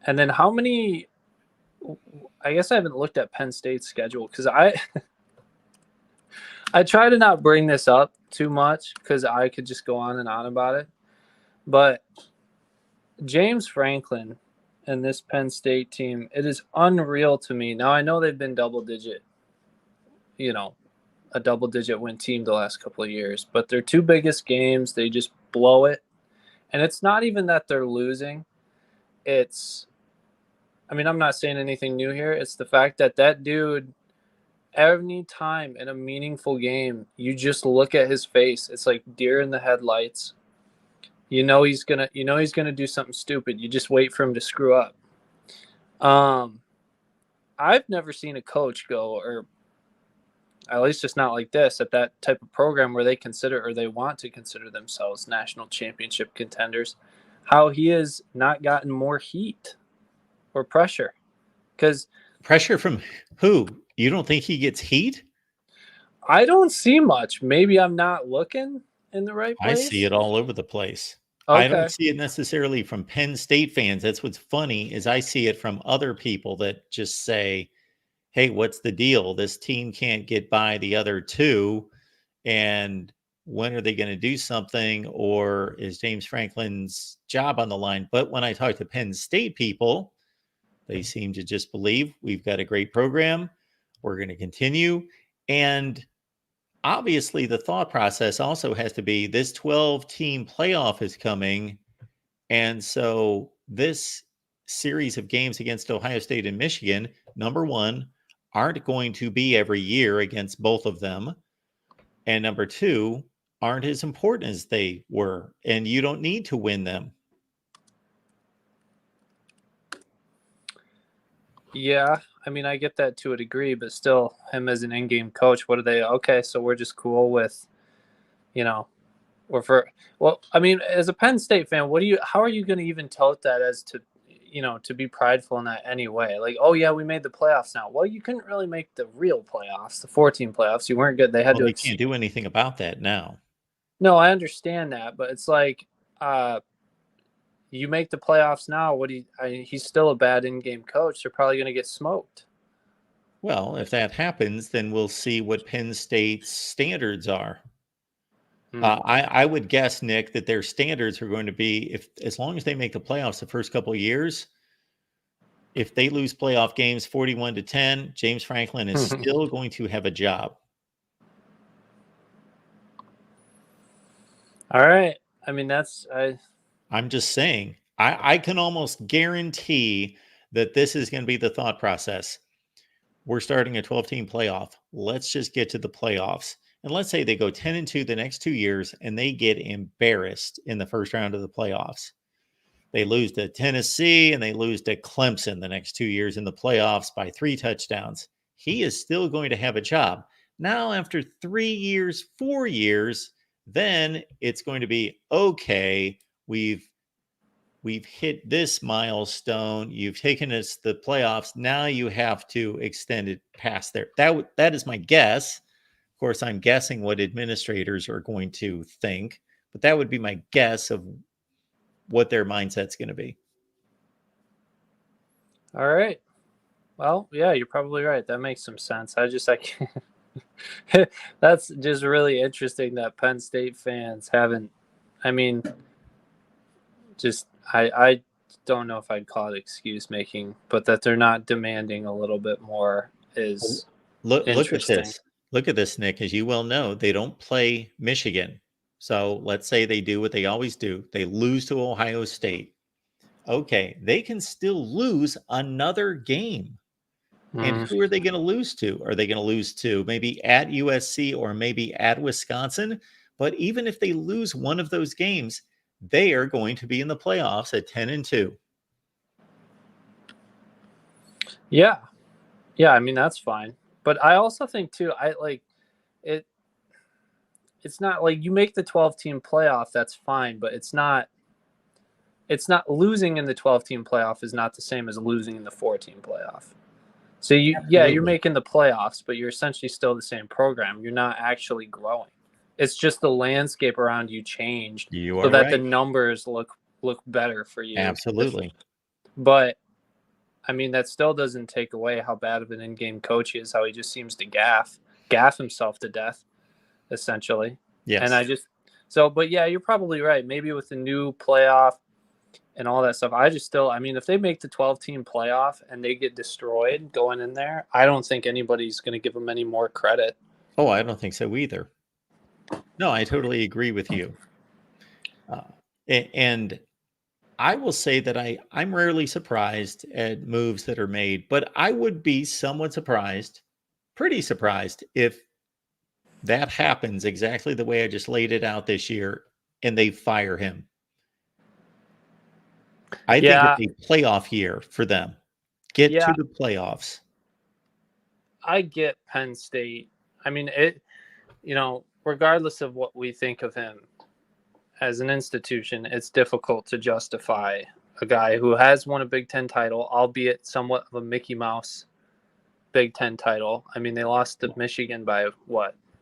And then how many? I guess I haven't looked at Penn State's schedule because I I try to not bring this up too much because I could just go on and on about it. But James Franklin and this Penn State team, it is unreal to me. Now I know they've been you know, a double digit win team the last couple of years, but their two biggest games, they just blow it. And it's not even that they're losing. I mean, I'm not saying anything new here. It's the fact that dude, every time in a meaningful game, you just look at his face. It's like deer in the headlights. He's gonna do something stupid. You just wait for him to screw up. I've never seen a coach go, or at least just not like this, at that type of program where they consider or they want to consider themselves national championship contenders, how he has not gotten more heat or pressure. Because pressure from who? You don't think he gets heat? I don't see much. Maybe I'm not looking in the right place. I see it all over the place. Okay. I don't see it necessarily from Penn State fans. That's what's funny is I see it from other people that just say, hey, what's the deal? This team can't get by the other two. And when are they going to do something? Or is James Franklin's job on the line? But when I talk to Penn State people, they seem to just believe we've got a great program. We're going to continue. And obviously, the thought process also has to be this 12-team playoff is coming. And so this series of games against Ohio State and Michigan, number one, aren't going to be every year against both of them. And number two, aren't as important as they were. And you don't need to win them. Yeah, I mean, I get that to a degree, but still, him as an in-game coach, what are they? Okay, so we're just cool with, I mean, as a Penn State fan, how are you going to even tote that as to, to be prideful in that anyway? Like, oh yeah, we made the playoffs now. Well, you couldn't really make the real playoffs, the 14 playoffs. You weren't good. They had They can't do anything about that now. No, I understand that, but it's like, you make the playoffs now. He's still a bad in-game coach. They're probably going to get smoked. Well, if that happens, then we'll see what Penn State's standards are. I would guess, Nick, that their standards are going to be as long as they make the playoffs the first couple of years. If they lose playoff games 41-10, James Franklin is still going to have a job. All right. I mean, I'm just saying, I can almost guarantee that this is going to be the thought process. We're starting a 12-team playoff. Let's just get to the playoffs. And let's say they go 10-2 the next 2 years and they get embarrassed in the first round of the playoffs. They lose to Tennessee and they lose to Clemson the next 2 years in the playoffs by 3 touchdowns. He is still going to have a job. Now, after 3 years, 4 years, then it's going to be, okay, we've hit this milestone. You've taken us to the playoffs. Now you have to extend it past there. That is my guess. Of course, I'm guessing what administrators are going to think, but that would be my guess of what their mindset's going to be. All right. Well, yeah, you're probably right. That makes some sense. That's just really interesting that Penn State fans haven't, I mean, I don't know if I'd call it excuse making, but that they're not demanding a little bit more is interesting. Look at this, Nick. As you well know, they don't play Michigan. So let's say they do what they always do. They lose to Ohio State. Okay, they can still lose another game. And who are they going to lose to? Are they going to lose to maybe at USC or maybe at Wisconsin? But even if they lose one of those games, they are going to be in the playoffs at 10-2. Yeah. Yeah, I mean, that's fine. But I also think too, it's not like you make the 12-team playoff, that's fine, but it's not losing in the 12-team playoff is not the same as losing in the 4-team playoff. So you're making the playoffs, but you're essentially still the same program. You're not actually growing. It's just the landscape around you changed so that the numbers look better for you. Absolutely. But I mean, that still doesn't take away how bad of an in-game coach he is, how he just seems to gaff himself to death, essentially. Yes. And but yeah, you're probably right. Maybe with the new playoff and all that stuff, I mean, if they make the 12-team playoff and they get destroyed going in there, I don't think anybody's going to give them any more credit. Oh, I don't think so either. No, I totally agree with you. And I will say that I'm rarely surprised at moves that are made, but I would be somewhat surprised, pretty surprised, if that happens exactly the way I just laid it out this year and they fire him. I think it's a playoff year for them. Get to the playoffs. I get Penn State. I mean, regardless of what we think of him as an institution, it's difficult to justify a guy who has won a Big Ten title, albeit somewhat of a Mickey Mouse Big Ten title. I mean, they lost to Michigan by,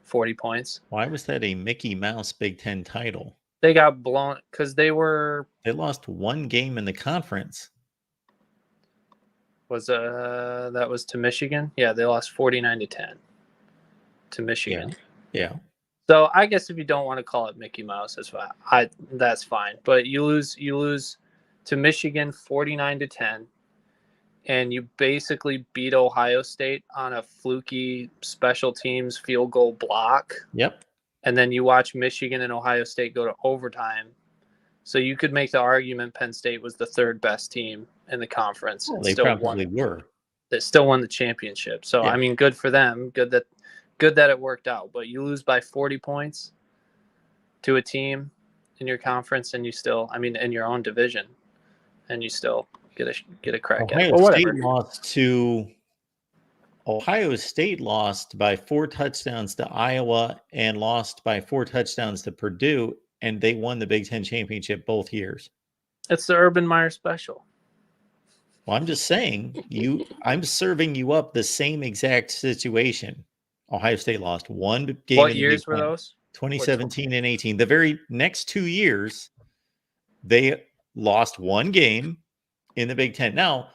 40 points? Why was that a Mickey Mouse Big Ten title? They got blown because they lost one game in the conference. That was to Michigan? Yeah, they lost 49-10 to Michigan. Yeah. So I guess if you don't want to call it Mickey Mouse, that's fine. That's fine. But you lose to Michigan 49-10, and you basically beat Ohio State on a fluky special teams field goal block. Yep. And then you watch Michigan and Ohio State go to overtime. So you could make the argument Penn State was the third best team in the conference. Well, they probably were. They still won the championship. So, yeah. I mean, good for them. Good that it worked out. But you lose by 40 points to a team in your conference, and you still, I mean, in your own division, and you still get a crack at it. Ohio State lost by 4 touchdowns to Iowa and lost by 4 touchdowns to Purdue, and they won the Big Ten championship both years. It's the Urban Meyer special. Well, I'm just saying, I'm serving you up the same exact situation. Ohio State lost one game. What years were those? 2017 and 18. The very next 2 years, they lost one game in the Big Ten. Now,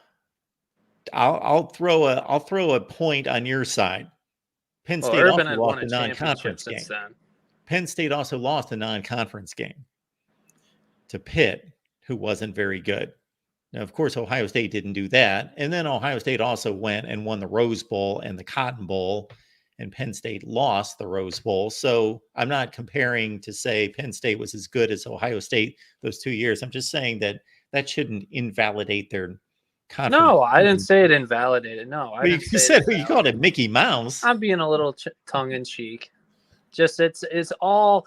I'll throw a point on your side. Penn State also lost a non-conference game. Penn State also lost a non-conference game to Pitt, who wasn't very good. Now, of course, Ohio State didn't do that. And then Ohio State also went and won the Rose Bowl and the Cotton Bowl, and Penn State lost the Rose Bowl. So I'm not comparing to say Penn State was as good as Ohio State those 2 years. I'm just saying that shouldn't invalidate their conference. No, I didn't say it invalidated. No, you said you called it Mickey Mouse. I'm being a little tongue in cheek. Just it's all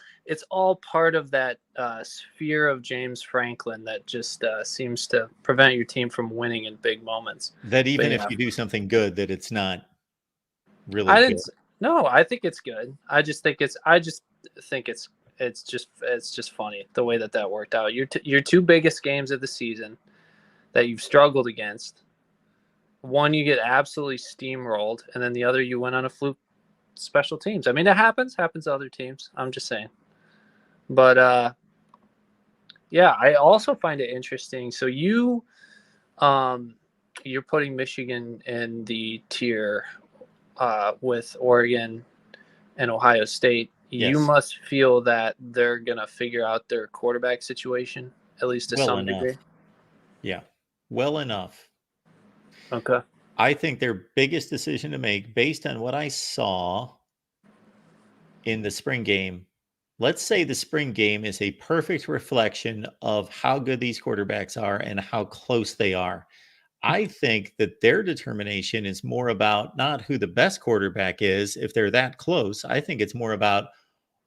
part of that sphere of James Franklin that just seems to prevent your team from winning in big moments. That even if you do something good, that it's not really good. No, I think it's good. I just think it's just funny the way that worked out. Your 2 biggest games of the season that you've struggled against. One, you get absolutely steamrolled, and then the other, you went on a fluke special teams. I mean, it happens to other teams. I'm just saying. But yeah, I also find it interesting. So you're putting Michigan in the tier with Oregon and Ohio State. Yes. You must feel that they're gonna figure out their quarterback situation, at least to some degree. Yeah, well enough. Okay. I think their biggest decision to make, based on what I saw in the spring game, let's say the spring game is a perfect reflection of how good these quarterbacks are and how close they are. I think that their determination is more about not who the best quarterback is, if they're that close. I think it's more about,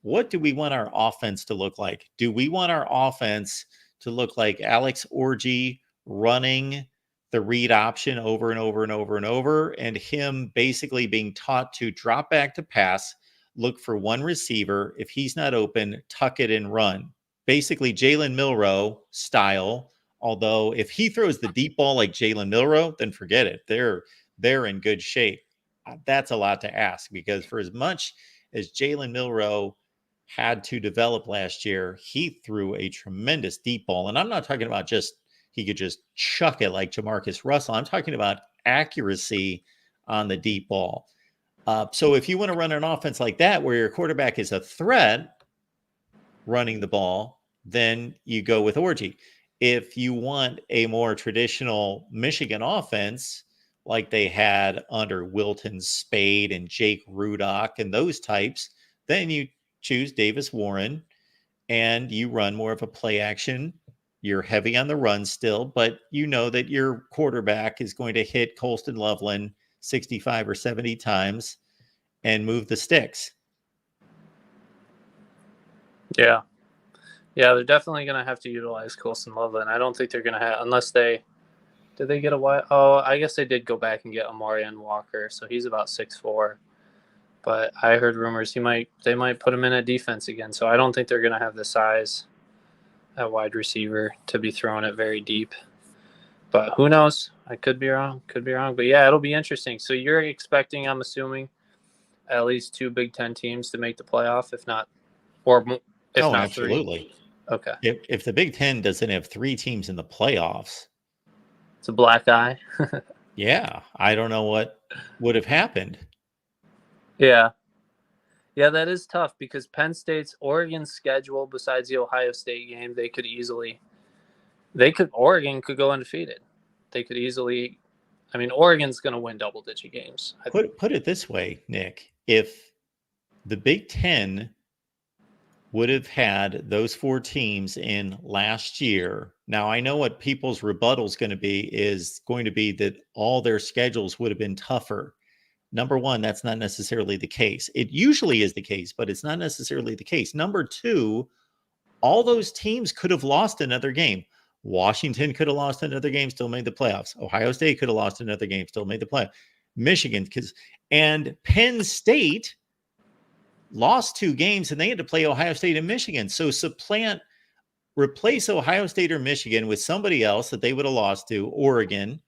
what do we want our offense to look like? Do we want our offense to look like Alex Orji running the read option over and over and over and over, and him basically being taught to drop back to pass, look for one receiver. If he's not open, tuck it and run. Basically Jalen Milroe style. Although if he throws the deep ball like Jalen Milroe, then forget it. They're in good shape. That's a lot to ask, because for as much as Jalen Milroe had to develop last year, he threw a tremendous deep ball. And I'm not talking about just he could just chuck it like Jamarcus Russell. I'm talking about accuracy on the deep ball. So if you want to run an offense like that, where your quarterback is a threat running the ball, then you go with Orji. If you want a more traditional Michigan offense, like they had under Wilton Spade and Jake Rudock and those types, then you choose Davis Warren and you run more of a play action. You're heavy on the run still, but you know that your quarterback is going to hit Colston Loveland 65 or 70 times and move the sticks. Yeah. Yeah, they're definitely going to have to utilize Colston Loveland. I don't think they're going to have, unless they, did they get a wide? Oh, I guess they did go back and get Amarian Walker, so he's about 6'4". But I heard rumors they might put him in at defense again, so I don't think they're going to have the size at wide receiver to be throwing it very deep. But who knows? I could be wrong. But yeah, it'll be interesting. So you're expecting, I'm assuming, at least 2 Big Ten teams to make the playoff, if not, or if not absolutely. 3. Okay. If the Big Ten doesn't have 3 teams in the playoffs, it's a black eye. Yeah, I don't know what would have happened. Yeah. Yeah, that is tough because Penn State's Oregon schedule, besides the Ohio State game, Oregon could go undefeated. They could easily, I mean, Oregon's going to win double-digit games. Put it this way, Nick. If the Big Ten would have had those 4 teams in last year, now I know what people's rebuttal is going to be that all their schedules would have been tougher. Number one, that's not necessarily the case. It usually is the case, but it's not necessarily the case. Number two, all those teams could have lost another game. Washington could have lost another game, still made the playoffs. Ohio State could have lost another game, still made the playoffs. Michigan, and Penn State lost 2 games, and they had to play Ohio State and Michigan. So replace Ohio State or Michigan with somebody else that they would have lost to. Oregon,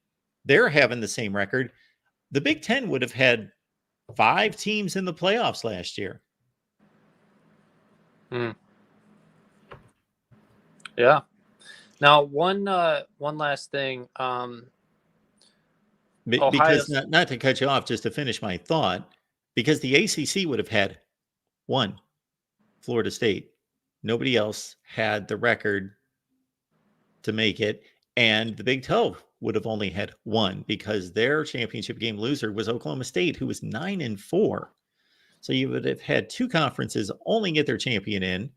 they're having the same record. The Big Ten would have had 5 teams in the playoffs last year. Yeah. Now, one last thing. Because not to cut you off, just to finish my thought, because the ACC would have had 1, Florida State. Nobody else had the record to make it, and the Big 12 would have only had 1 because their championship game loser was Oklahoma State, who was 9-4. So you would have had 2 conferences only get their champion in.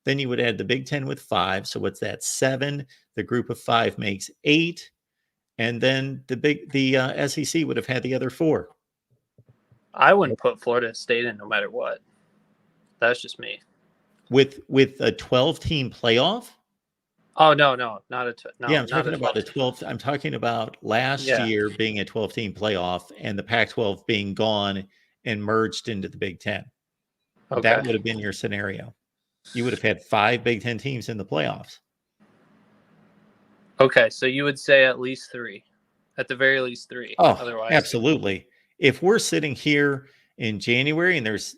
Then you would add the Big 10 with 5. So what's that? 7. The group of 5 makes 8. And then the SEC would have had the other 4. I wouldn't put Florida State in no matter what. That's just me. With a 12-team playoff? Oh, no, not a I'm talking about a 12. I'm talking about last year being a 12-team playoff and the Pac-12 being gone and merged into the Big Ten. Okay. That would have been your scenario. You would have had 5 Big Ten teams in the playoffs. Okay, so you would say at least 3, at the very least 3. Oh, otherwise, absolutely. If we're sitting here in January and there's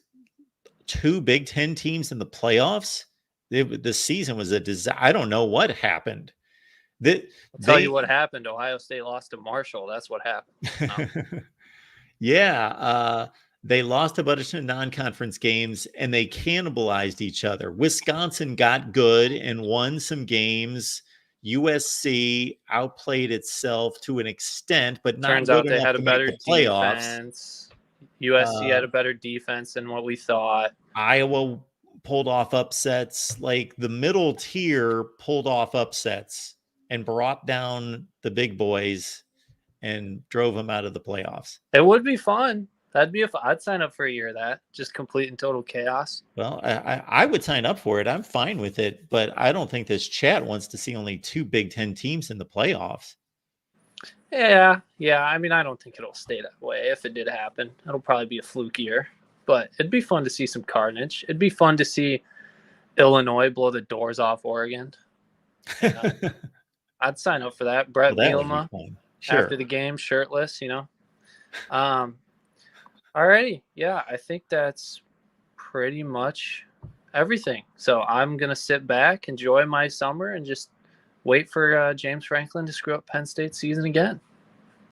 2 Big Ten teams in the playoffs, the season was a disaster. I don't know what happened. I'll tell you what happened. Ohio State lost to Marshall. That's what happened. Yeah. They lost a bunch of non-conference games, and they cannibalized each other. Wisconsin got good and won some games. USC outplayed itself to an extent, but not turns out they had a better defense. USC had a better defense than what we thought. Iowa pulled off upsets. Like the middle tier pulled off upsets and brought down the big boys and drove them out of the playoffs. It would be fun. I'd sign up for a year of that. Just complete and total chaos. Well, I would sign up for it. I'm fine with it, but I don't think this chat wants to see only 2 Big Ten teams in the playoffs. Yeah. I mean, I don't think it'll stay that way. If it did happen, it'll probably be a fluke year. But it'd be fun to see some carnage. It'd be fun to see Illinois blow the doors off Oregon. I'd sign up for that. Brett Bielema after the game, shirtless, Alrighty. Yeah, I think that's pretty much everything. So I'm going to sit back, enjoy my summer, and just wait for James Franklin to screw up Penn State's season again.